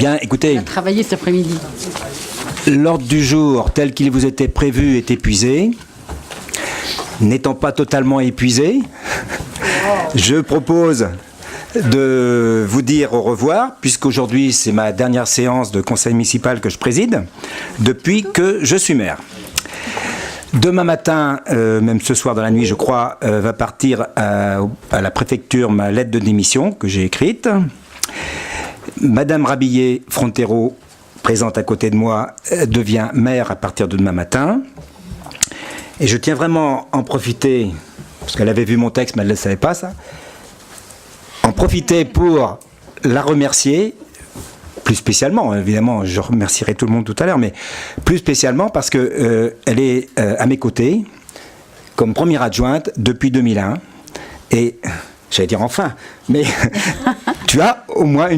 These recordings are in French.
Bien, écoutez. On a travaillé cet après-midi. L'ordre du jour tel qu'il vous était prévu est épuisé. N'étant pas totalement épuisé, je propose de vous dire au revoir, puisqu'aujourd'hui c'est ma dernière séance de conseil municipal que je préside, depuis que je suis maire. Demain matin, même ce soir dans la nuit je crois, va partir à la préfecture ma lettre de démission que j'ai écrite. Madame Rabillet-Frontero, présente à côté de moi, devient maire à partir de demain matin. Et je tiens vraiment à en profiter, parce qu'elle avait vu mon texte mais elle ne le savait pas ça, en profiter pour la remercier, plus spécialement, évidemment, je remercierai tout le monde tout à l'heure, mais plus spécialement parce qu'elle est à mes côtés, comme première adjointe depuis 2001. Et, j'allais dire enfin, mais tu as au moins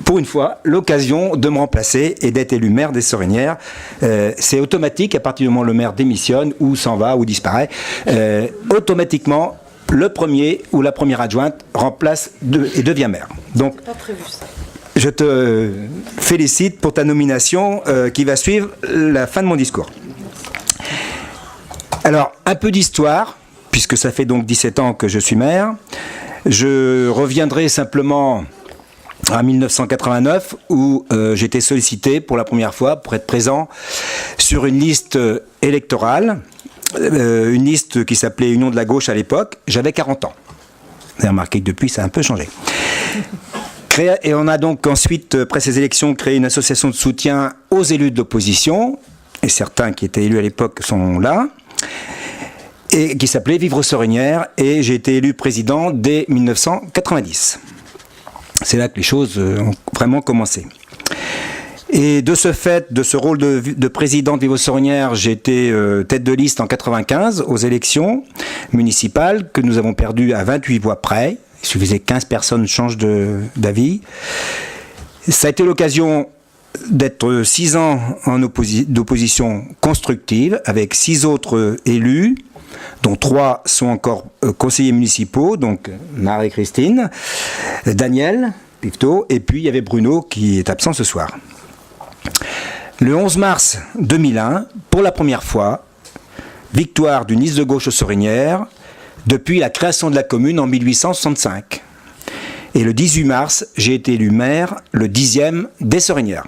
pour une fois, l'occasion de me remplacer et d'être élu maire des Sorinières. C'est automatique, à partir du moment où le maire démissionne, ou s'en va, ou disparaît, automatiquement, le premier ou la première adjointe remplace et devient maire. Donc, Pas prévu, ça. je te félicite pour ta nomination qui va suivre la fin de mon discours. Alors, un peu d'histoire, puisque ça fait donc 17 ans que je suis maire. Je reviendrai simplement à 1989 où j'ai été sollicité pour la première fois pour être présent sur une liste électorale, une liste qui s'appelait Union de la gauche à l'époque. J'avais 40 ans. Vous avez remarqué que depuis ça a un peu changé. Et on a donc ensuite, après ces élections, créé une association de soutien aux élus de l'opposition, et certains qui étaient élus à l'époque sont là, et qui s'appelait Vivre Sorinières, et j'ai été élu président dès 1990. C'est là que les choses ont vraiment commencé. Et de ce fait, de ce rôle de président de Vivre Sorinières, j'ai été tête de liste en 1995 aux élections municipales que nous avons perdues à 28 voix près. Il suffisait que 15 personnes changent d'avis. Ça a été l'occasion d'être 6 ans d'opposition constructive avec 6 autres élus, dont 3 sont encore conseillers municipaux, donc Marie-Christine, Daniel Pictot, et puis il y avait Bruno qui est absent ce soir. Le 11 mars 2001, pour la première fois, victoire d'une liste de gauche aux Sorinières depuis la création de la commune en 1865. Et le 18 mars, j'ai été élu maire, le 10e des Sorinières.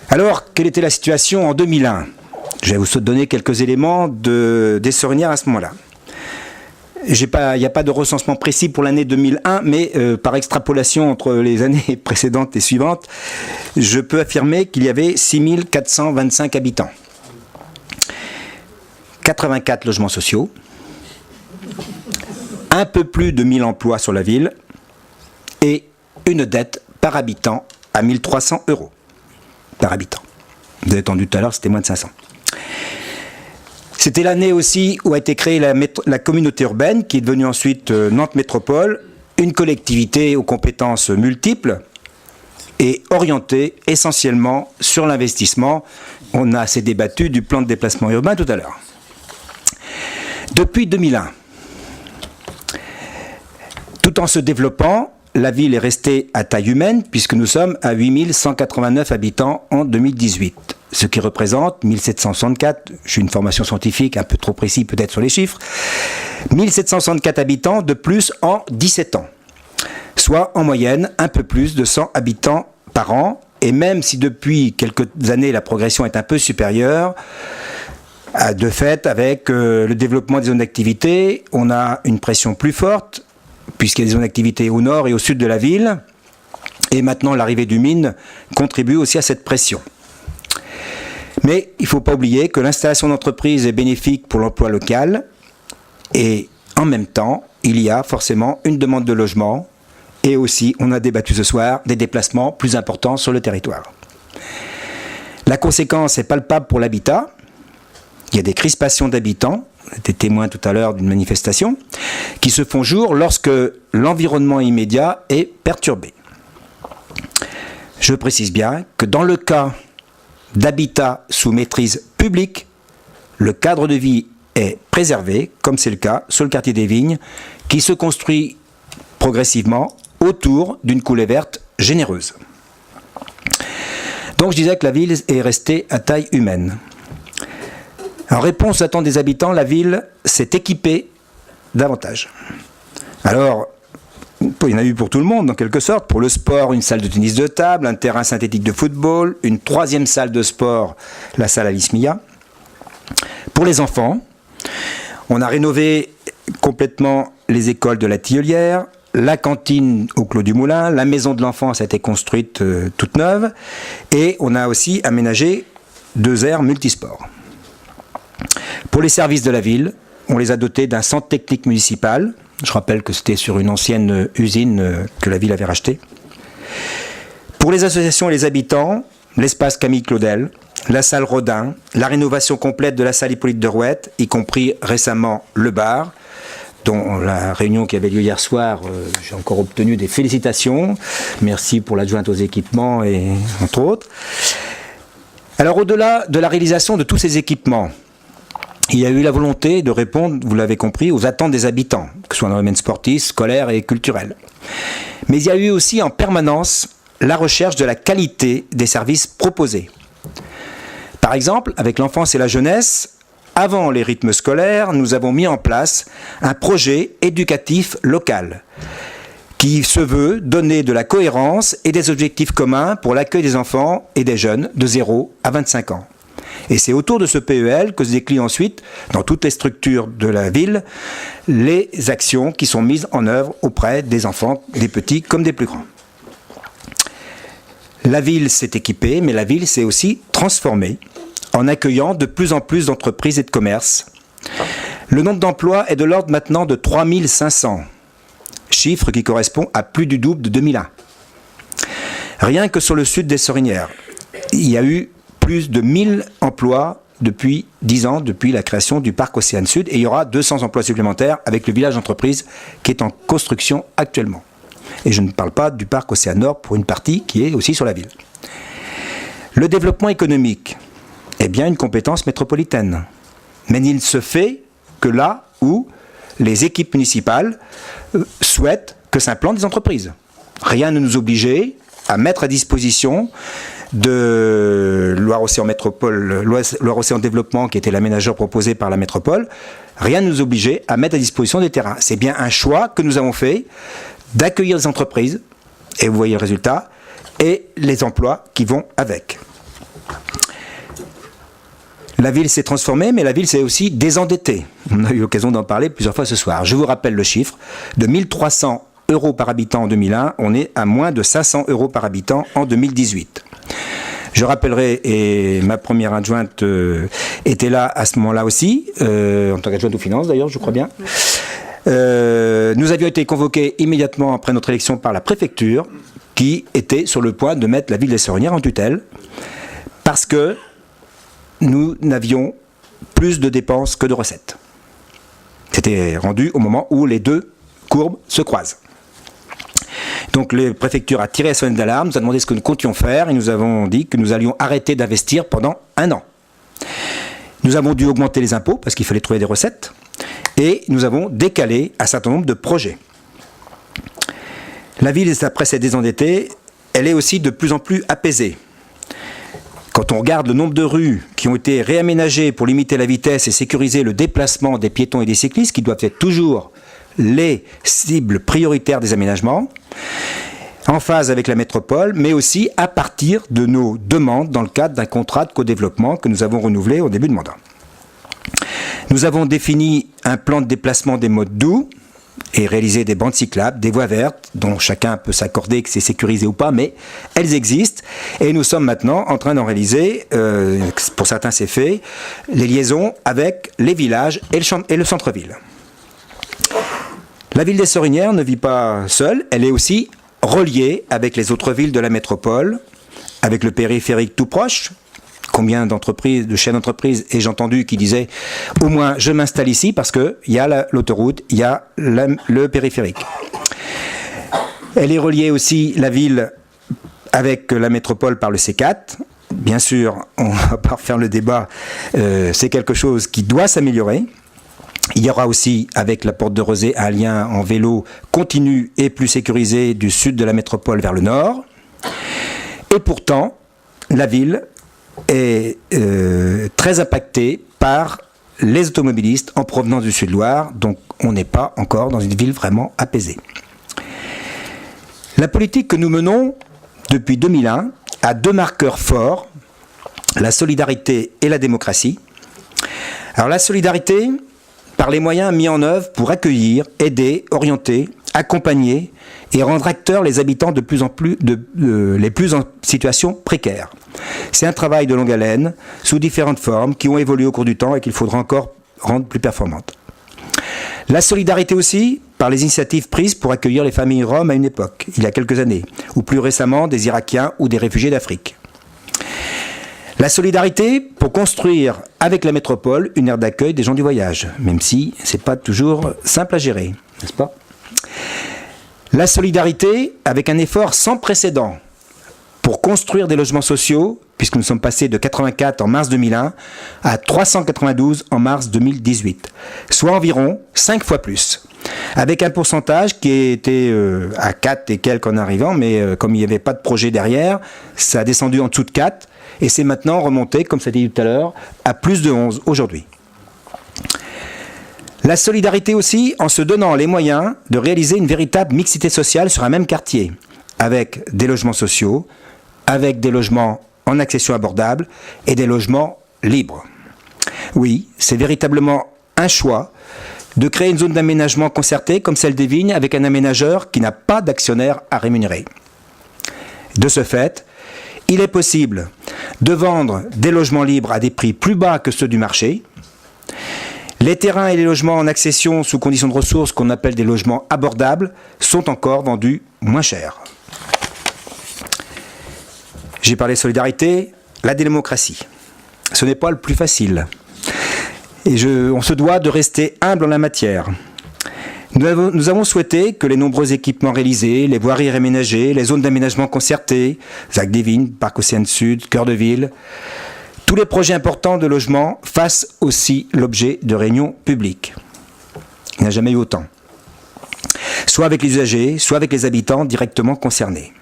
Alors, quelle était la situation en 2001 ? Je vais vous donner quelques éléments des Sorinières à ce moment-là. Il n'y a pas de recensement précis pour l'année 2001, mais par extrapolation entre les années précédentes et suivantes, je peux affirmer qu'il y avait 6 425 habitants, 84 logements sociaux, un peu plus de 1000 emplois sur la ville et une dette par habitant à 1 300 € par habitant. Vous avez entendu tout à l'heure, c'était moins de 500. C'était l'année aussi où a été créée la communauté urbaine, qui est devenue ensuite Nantes Métropole, une collectivité aux compétences multiples et orientée essentiellement sur l'investissement. On a assez débattu du plan de déplacement urbain tout à l'heure. Depuis 2001, tout en se développant, la ville est restée à taille humaine, puisque nous sommes à 8 189 habitants en 2018. Ce qui représente 1764, j'ai une formation scientifique un peu trop précise peut-être sur les chiffres, 1764 habitants de plus en 17 ans, soit en moyenne un peu plus de 100 habitants par an, et même si depuis quelques années la progression est un peu supérieure, de fait avec le développement des zones d'activité, on a une pression plus forte, puisqu'il y a des zones d'activité au nord et au sud de la ville, et maintenant l'arrivée du mine contribue aussi à cette pression. Mais il ne faut pas oublier que l'installation d'entreprises est bénéfique pour l'emploi local et en même temps, il y a forcément une demande de logement et aussi, on a débattu ce soir, des déplacements plus importants sur le territoire. La conséquence est palpable pour l'habitat. Il y a des crispations d'habitants, on était témoin tout à l'heure d'une manifestation, qui se font jour lorsque l'environnement immédiat est perturbé. Je précise bien que dans le cas d'habitat sous maîtrise publique, le cadre de vie est préservé, comme c'est le cas sur le quartier des Vignes, qui se construit progressivement autour d'une coulée verte généreuse. Donc je disais que la ville est restée à taille humaine. En réponse aux attentes des habitants, la ville s'est équipée davantage. Alors, il y en a eu pour tout le monde, en quelque sorte. Pour le sport, une salle de tennis de table, un terrain synthétique de football, une troisième salle de sport, la salle Alice Mia. Pour les enfants, on a rénové complètement les écoles de la Tillelière, la cantine au Clos du Moulin, la maison de l'enfance a été construite toute neuve, et on a aussi aménagé 2 aires multisports. Pour les services de la ville, on les a dotés d'un centre technique municipal. Je rappelle que c'était sur une ancienne usine que la ville avait rachetée. Pour les associations et les habitants, l'espace Camille Claudel, la salle Rodin, la rénovation complète de la salle Hippolyte de Rouette, y compris récemment le bar, dont la réunion qui avait lieu hier soir, j'ai encore obtenu des félicitations. Merci pour l'adjointe aux équipements et entre autres. Alors au-delà de la réalisation de tous ces équipements, il y a eu la volonté de répondre, vous l'avez compris, aux attentes des habitants, que ce soit dans le domaine sportif, scolaire et culturel. Mais il y a eu aussi en permanence la recherche de la qualité des services proposés. Par exemple, avec l'enfance et la jeunesse, avant les rythmes scolaires, nous avons mis en place un projet éducatif local qui se veut donner de la cohérence et des objectifs communs pour l'accueil des enfants et des jeunes de 0 à 25 ans. Et c'est autour de ce PEL que se déclinent ensuite, dans toutes les structures de la ville, les actions qui sont mises en œuvre auprès des enfants, des petits comme des plus grands. La ville s'est équipée, mais la ville s'est aussi transformée en accueillant de plus en plus d'entreprises et de commerces. Le nombre d'emplois est de l'ordre maintenant de 3500, chiffre qui correspond à plus du double de 2001. Rien que sur le sud des Sorinières, il y a eu plus de 1000 emplois depuis 10 ans, depuis la création du parc Océane Sud, et il y aura 200 emplois supplémentaires avec le village d'entreprise qui est en construction actuellement. Et je ne parle pas du parc Océane Nord pour une partie qui est aussi sur la ville. Le développement économique est bien une compétence métropolitaine, mais il ne se fait que là où les équipes municipales souhaitent que s'implantent des entreprises. Rien ne nous obligeait à mettre à disposition de Loire-Océan Métropole, Loire-Océan Développement, qui était l'aménageur proposé par la métropole, rien ne nous obligeait à mettre à disposition des terrains. C'est bien un choix que nous avons fait d'accueillir des entreprises, et vous voyez le résultat, et les emplois qui vont avec. La ville s'est transformée, mais la ville s'est aussi désendettée. On a eu l'occasion d'en parler plusieurs fois ce soir. Je vous rappelle le chiffre, de 1300 € par habitant en 2001, on est à moins de 500 € par habitant en 2018. Je rappellerai, et ma première adjointe était là à ce moment-là aussi, en tant qu'adjointe aux finances d'ailleurs, je crois bien. Nous avions été convoqués immédiatement après notre élection par la préfecture, qui était sur le point de mettre la ville des Sorinières en tutelle, parce que nous n'avions plus de dépenses que de recettes. C'était rendu au moment où les deux courbes se croisent. Donc la préfecture a tiré la sonnette d'alarme, nous a demandé ce que nous comptions faire, et nous avons dit que nous allions arrêter d'investir pendant 1 an. Nous avons dû augmenter les impôts, parce qu'il fallait trouver des recettes, et nous avons décalé un certain nombre de projets. La ville, après s'être désendettée, elle est aussi de plus en plus apaisée. Quand on regarde le nombre de rues qui ont été réaménagées pour limiter la vitesse et sécuriser le déplacement des piétons et des cyclistes, qui doivent être toujours les cibles prioritaires des aménagements, en phase avec la métropole, mais aussi à partir de nos demandes dans le cadre d'un contrat de co-développement que nous avons renouvelé au début de mandat. Nous avons défini un plan de déplacement des modes doux et réalisé des bandes cyclables, des voies vertes, dont chacun peut s'accorder que c'est sécurisé ou pas, mais elles existent. Et nous sommes maintenant en train d'en réaliser, pour certains c'est fait, les liaisons avec les villages et le centre-ville. La ville des Sorinières ne vit pas seule, elle est aussi reliée avec les autres villes de la métropole, avec le périphérique tout proche. Combien d'entreprises, de chaînes d'entreprises ai-je entendu qui disaient au moins je m'installe ici parce qu'il y a l'autoroute, il y a le périphérique. Elle est reliée aussi, la ville, avec la métropole par le C4. Bien sûr, on ne va pas refaire le débat, c'est quelque chose qui doit s'améliorer. Il y aura aussi, avec la porte de Rezé, un lien en vélo continu et plus sécurisé du sud de la métropole vers le nord. Et pourtant, la ville est très impactée par les automobilistes en provenance du Sud-Loire, donc on n'est pas encore dans une ville vraiment apaisée. La politique que nous menons depuis 2001 a deux marqueurs forts, la solidarité et la démocratie. Alors la solidarité, par les moyens mis en œuvre pour accueillir, aider, orienter, accompagner et rendre acteurs les habitants les plus en situation précaire. C'est un travail de longue haleine, sous différentes formes, qui ont évolué au cours du temps et qu'il faudra encore rendre plus performantes. La solidarité aussi, par les initiatives prises pour accueillir les familles roms à une époque, il y a quelques années, ou plus récemment des Irakiens ou des réfugiés d'Afrique. La solidarité pour construire avec la métropole une aire d'accueil des gens du voyage, même si ce n'est pas toujours simple à gérer, n'est-ce pas ? La solidarité avec un effort sans précédent pour construire des logements sociaux, puisque nous sommes passés de 84 en mars 2001 à 392 en mars 2018, soit environ 5 fois plus, avec un pourcentage qui était à 4 et quelques en arrivant, mais comme il n'y avait pas de projet derrière, ça a descendu en dessous de 4, et c'est maintenant remonté, comme ça a été dit tout à l'heure, à plus de 11 aujourd'hui. La solidarité aussi en se donnant les moyens de réaliser une véritable mixité sociale sur un même quartier, avec des logements sociaux, avec des logements en accession abordable et des logements libres. Oui, c'est véritablement un choix de créer une zone d'aménagement concertée comme celle des Vignes avec un aménageur qui n'a pas d'actionnaire à rémunérer. De ce fait, il est possible de vendre des logements libres à des prix plus bas que ceux du marché. Les terrains et les logements en accession sous conditions de ressources, qu'on appelle des logements abordables, sont encore vendus moins cher. J'ai parlé de solidarité, la démocratie. Ce n'est pas le plus facile. Et on se doit de rester humble en la matière. Nous avons souhaité que les nombreux équipements réalisés, les voiries réménagées, les zones d'aménagement concertées, Zac des Vignes, Parc Océane Sud, Cœur de Ville, tous les projets importants de logement fassent aussi l'objet de réunions publiques. Il n'y a jamais eu autant. Soit avec les usagers, soit avec les habitants directement concernés.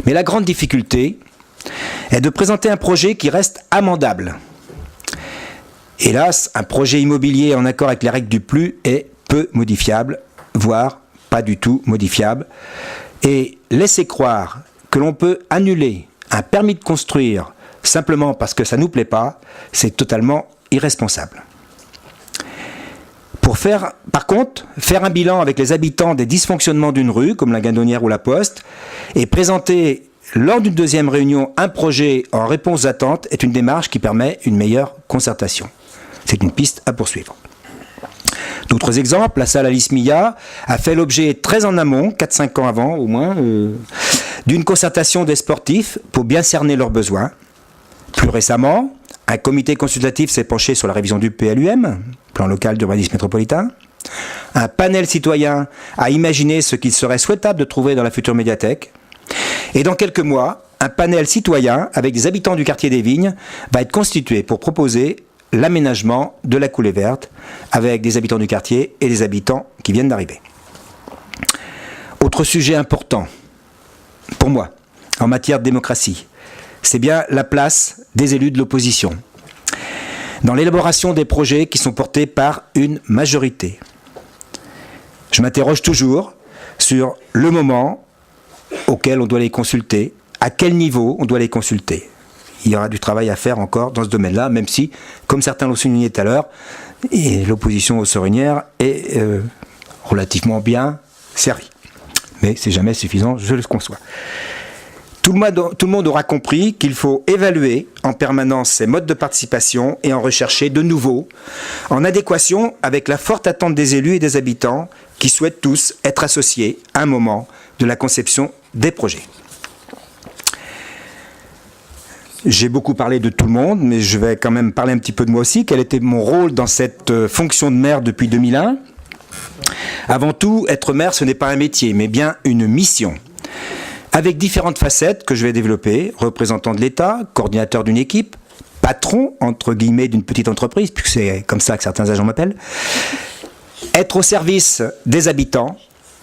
Mais la grande difficulté est de présenter un projet qui reste amendable. Hélas, un projet immobilier en accord avec les règles du PLU est peu modifiable, voire pas du tout modifiable. Et laisser croire que l'on peut annuler un permis de construire simplement parce que ça ne nous plaît pas, c'est totalement irresponsable. Par contre, faire un bilan avec les habitants des dysfonctionnements d'une rue, comme la Guindonnière ou la Poste, et présenter lors d'une deuxième réunion un projet en réponse d'attente est une démarche qui permet une meilleure concertation. C'est une piste à poursuivre. D'autres exemples, la salle Alice Milla a fait l'objet très en amont, 4-5 ans avant au moins, d'une concertation des sportifs pour bien cerner leurs besoins. Plus récemment, un comité consultatif s'est penché sur la révision du PLUM, plan local d'urbanisme métropolitain. Un panel citoyen a imaginé ce qu'il serait souhaitable de trouver dans la future médiathèque. Et dans quelques mois, un panel citoyen avec des habitants du quartier des Vignes va être constitué pour proposer l'aménagement de la coulée verte avec des habitants du quartier et des habitants qui viennent d'arriver. Autre sujet important pour moi en matière de démocratie, c'est bien la place des élus de l'opposition dans l'élaboration des projets qui sont portés par une majorité. Je m'interroge toujours sur le moment auquel on doit les consulter, à quel niveau on doit les consulter. Il y aura du travail à faire encore dans ce domaine-là, même si, comme certains l'ont souligné tout à l'heure, l'opposition aux Sorinières est relativement bien servie. Mais c'est jamais suffisant, je le conçois. Tout le monde aura compris qu'il faut évaluer en permanence ces modes de participation et en rechercher de nouveaux, en adéquation avec la forte attente des élus et des habitants qui souhaitent tous être associés à un moment de la conception des projets. J'ai beaucoup parlé de tout le monde, mais je vais quand même parler un petit peu de moi aussi. Quel était mon rôle dans cette fonction de maire depuis 2001 ? Avant tout, être maire, ce n'est pas un métier, mais bien une mission. Avec différentes facettes que je vais développer, représentant de l'État, coordinateur d'une équipe, patron, entre guillemets, d'une petite entreprise, puisque c'est comme ça que certains agents m'appellent, être au service des habitants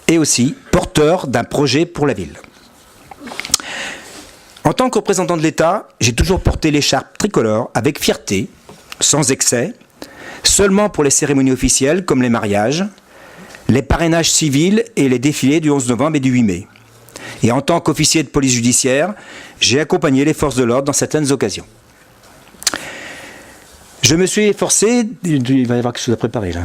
et aussi porteur d'un projet pour la ville. En tant que représentant de l'État, j'ai toujours porté l'écharpe tricolore avec fierté, sans excès, seulement pour les cérémonies officielles comme les mariages, les parrainages civils et les défilés du 11 novembre et du 8 mai. Et en tant qu'officier de police judiciaire, j'ai accompagné les forces de l'ordre dans certaines occasions. Je me suis efforcé, il va y avoir quelque chose à préparer là.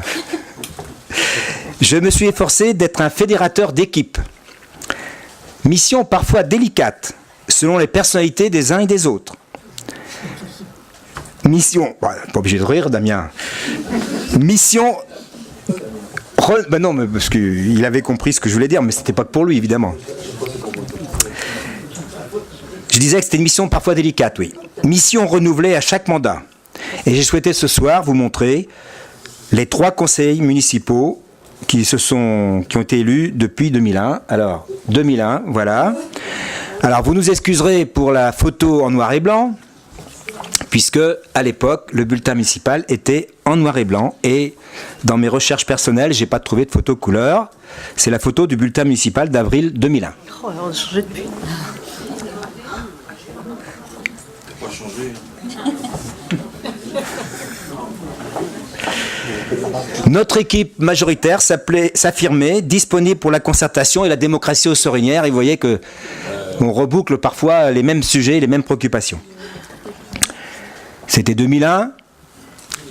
Je me suis efforcé d'être un fédérateur d'équipe. Mission parfois délicate, selon les personnalités des uns et des autres. Mission, pas obligé de rire Damien. Mission, ben non, mais parce qu'il avait compris ce que je voulais dire, mais c'était pas que pour lui évidemment. Je disais que c'était une mission parfois délicate, oui. Mission renouvelée à chaque mandat. Et j'ai souhaité ce soir vous montrer les 3 conseils municipaux qui ont été élus depuis 2001. Alors, 2001, voilà. Alors, vous nous excuserez pour la photo en noir et blanc, puisque, à l'époque, le bulletin municipal était en noir et blanc. Et dans mes recherches personnelles, je n'ai pas trouvé de photo couleur. C'est la photo du bulletin municipal d'avril 2001. Oh, on a changé depuis. Pas changé. Notre équipe majoritaire s'affirmait disponible pour la concertation et la démocratie aux Sorinières. Et vous voyez qu'on reboucle parfois les mêmes sujets, les mêmes préoccupations. C'était 2001.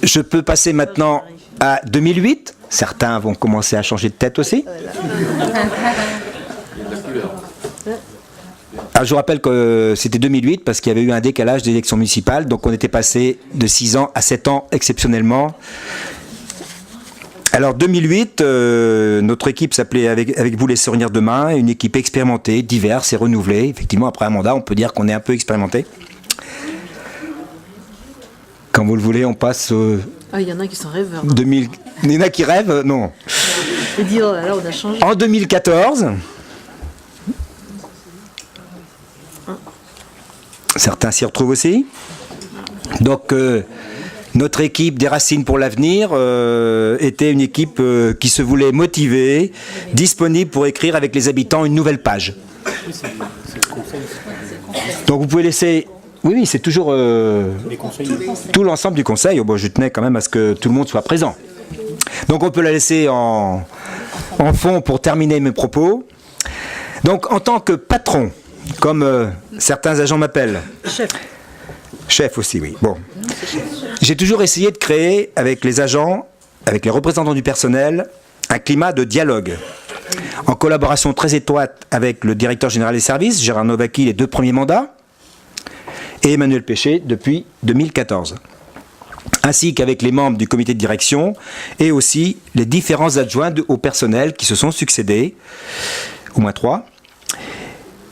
Je peux passer maintenant à 2008. Certains vont commencer à changer de tête aussi. Alors, je vous rappelle que c'était 2008 parce qu'il y avait eu un décalage d'élections municipales. Donc on était passé de 6 ans à 7 ans exceptionnellement. Alors 2008, notre équipe s'appelait avec vous les Sorinières demain, une équipe expérimentée, diverse et renouvelée. Effectivement, après un mandat, on peut dire qu'on est un peu expérimenté. Quand vous le voulez, on passe... Ah, il y en a qui sont rêveurs. 2000... Il y en a qui rêvent, non. Et dire, oh là là, on a changé. En 2014, certains s'y retrouvent aussi. Donc... notre équipe des Racines pour l'avenir était une équipe qui se voulait motivée, disponible pour écrire avec les habitants une nouvelle page. Donc vous pouvez laisser... Oui, c'est toujours tout l'ensemble du conseil. Bon, je tenais quand même à ce que tout le monde soit présent. Donc on peut la laisser en fond pour terminer mes propos. Donc en tant que patron, comme certains agents m'appellent... Chef aussi, oui. Bon. J'ai toujours essayé de créer avec les agents, avec les représentants du personnel, un climat de dialogue. En collaboration très étroite avec le directeur général des services, Gérard Novaki, les 2 premiers mandats, et Emmanuel Péché depuis 2014. Ainsi qu'avec les membres du comité de direction et aussi les différents adjoints au personnel qui se sont succédés, au moins 3.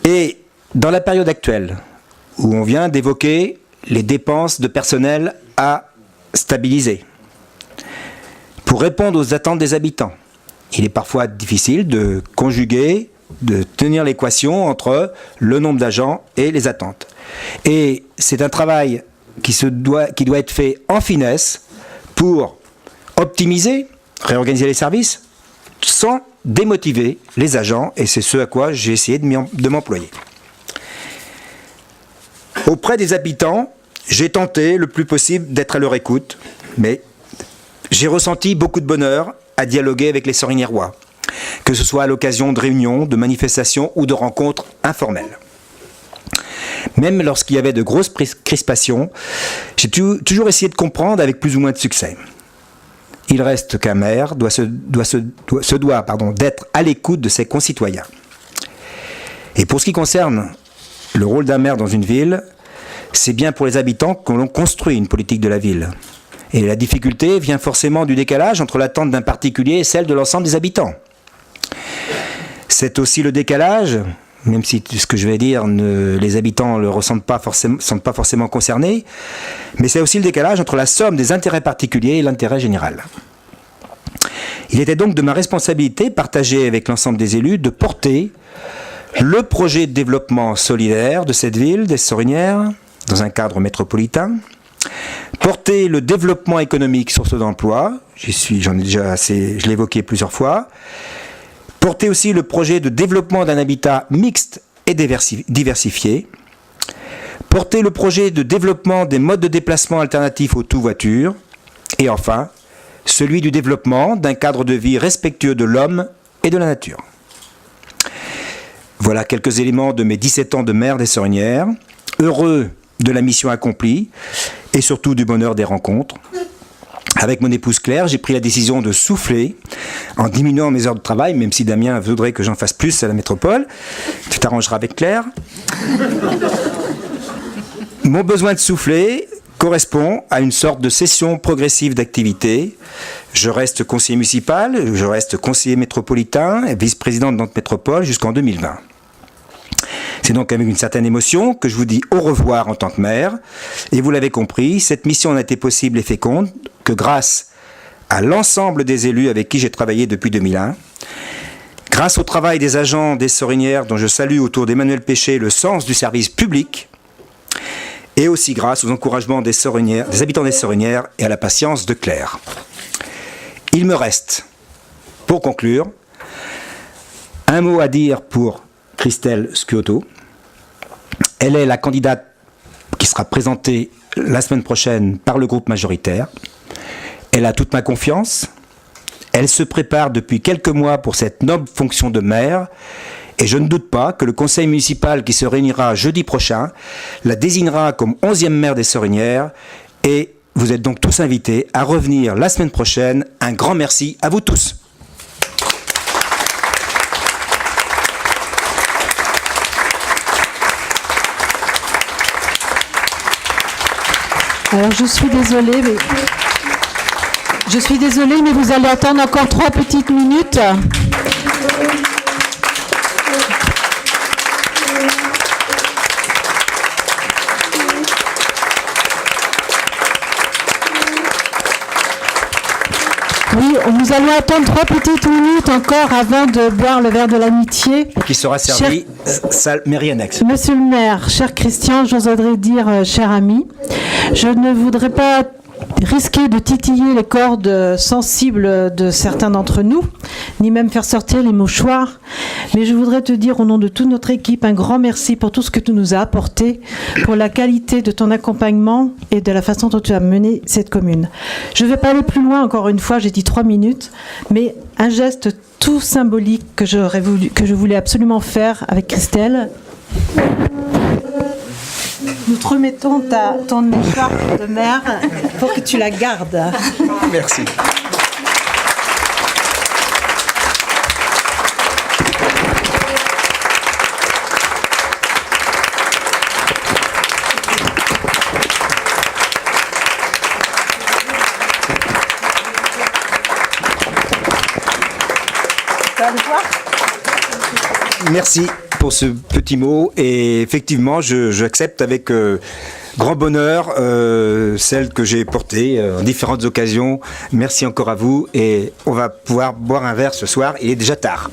Et dans la période actuelle, où on vient d'évoquer les dépenses de personnel à stabiliser. Pour répondre aux attentes des habitants, il est parfois difficile de conjuguer, de tenir l'équation entre le nombre d'agents et les attentes. Et c'est un travail qui doit être fait en finesse pour optimiser, réorganiser les services, sans démotiver les agents, et c'est ce à quoi j'ai essayé de m'employer. Auprès des habitants, j'ai tenté le plus possible d'être à leur écoute, mais j'ai ressenti beaucoup de bonheur à dialoguer avec les Sorinièrois, que ce soit à l'occasion de réunions, de manifestations ou de rencontres informelles. Même lorsqu'il y avait de grosses crispations, j'ai toujours essayé de comprendre avec plus ou moins de succès. Il reste qu'un maire doit d'être à l'écoute de ses concitoyens. Et pour ce qui concerne le rôle d'un maire dans une ville, c'est bien pour les habitants que l'on construit une politique de la ville. Et la difficulté vient forcément du décalage entre l'attente d'un particulier et celle de l'ensemble des habitants. C'est aussi le décalage, même si ce que je vais dire, les habitants ne le sont pas forcément concernés, mais c'est aussi le décalage entre la somme des intérêts particuliers et l'intérêt général. Il était donc de ma responsabilité, partagée avec l'ensemble des élus, de porter le projet de développement solidaire de cette ville, des Sorinières, dans un cadre métropolitain, Porter le développement économique, source d'emploi, j'en ai déjà assez, je l'ai évoqué plusieurs fois. Porter aussi le projet de développement d'un habitat mixte et diversifié. Porter le projet de développement des modes de déplacement alternatifs au tout-voiture. Et enfin, celui du développement d'un cadre de vie respectueux de l'homme et de la nature. Voilà quelques éléments de mes 17 ans de maire des Sorinières. Heureux de la mission accomplie et surtout du bonheur des rencontres. Avec mon épouse Claire, j'ai pris la décision de souffler en diminuant mes heures de travail, même si Damien voudrait que j'en fasse plus à la métropole. Tu t'arrangeras avec Claire. Mon besoin de souffler correspond à une sorte de cession progressive d'activité. Je reste conseiller municipal, je reste conseiller métropolitain et vice-président de Nantes Métropole jusqu'en 2020. C'est donc avec une certaine émotion que je vous dis au revoir en tant que maire. Et vous l'avez compris, cette mission n'a été possible et féconde que grâce à l'ensemble des élus avec qui j'ai travaillé depuis 2001, grâce au travail des agents des Sorinières dont je salue autour d'Emmanuel Péché le sens du service public, et aussi grâce aux encouragements des habitants des Sorinières et à la patience de Claire. Il me reste, pour conclure, un mot à dire pour Christelle Scuotto. Elle est la candidate qui sera présentée la semaine prochaine par le groupe majoritaire. Elle a toute ma confiance. Elle se prépare depuis quelques mois pour cette noble fonction de maire. Et je ne doute pas que le conseil municipal qui se réunira jeudi prochain la désignera comme 11e maire des Sorinières. Et vous êtes donc tous invités à revenir la semaine prochaine. Un grand merci à vous tous. Alors je suis désolée, mais vous allez attendre encore 3 petites minutes. Oui, nous allons attendre 3 petites minutes encore avant de boire le verre de l'amitié. Qui sera servi salle mairie annexe. Monsieur le maire, cher Christian, j'oserais dire cher ami, je ne voudrais pas risquer de titiller les cordes sensibles de certains d'entre nous, ni même faire sortir les mouchoirs, mais je voudrais te dire au nom de toute notre équipe un grand merci pour tout ce que tu nous as apporté, pour la qualité de ton accompagnement et de la façon dont tu as mené cette commune. Je ne vais pas aller plus loin, encore une fois, j'ai dit 3 minutes, mais un geste tout symbolique que je voulais absolument faire avec Christelle. Nous te remettons ton écharpe de mère pour que tu la gardes. Merci. Merci pour ce petit mot et effectivement j'accepte avec grand bonheur celle que j'ai portée en différentes occasions. Merci encore à vous et on va pouvoir boire un verre ce soir, il est déjà tard.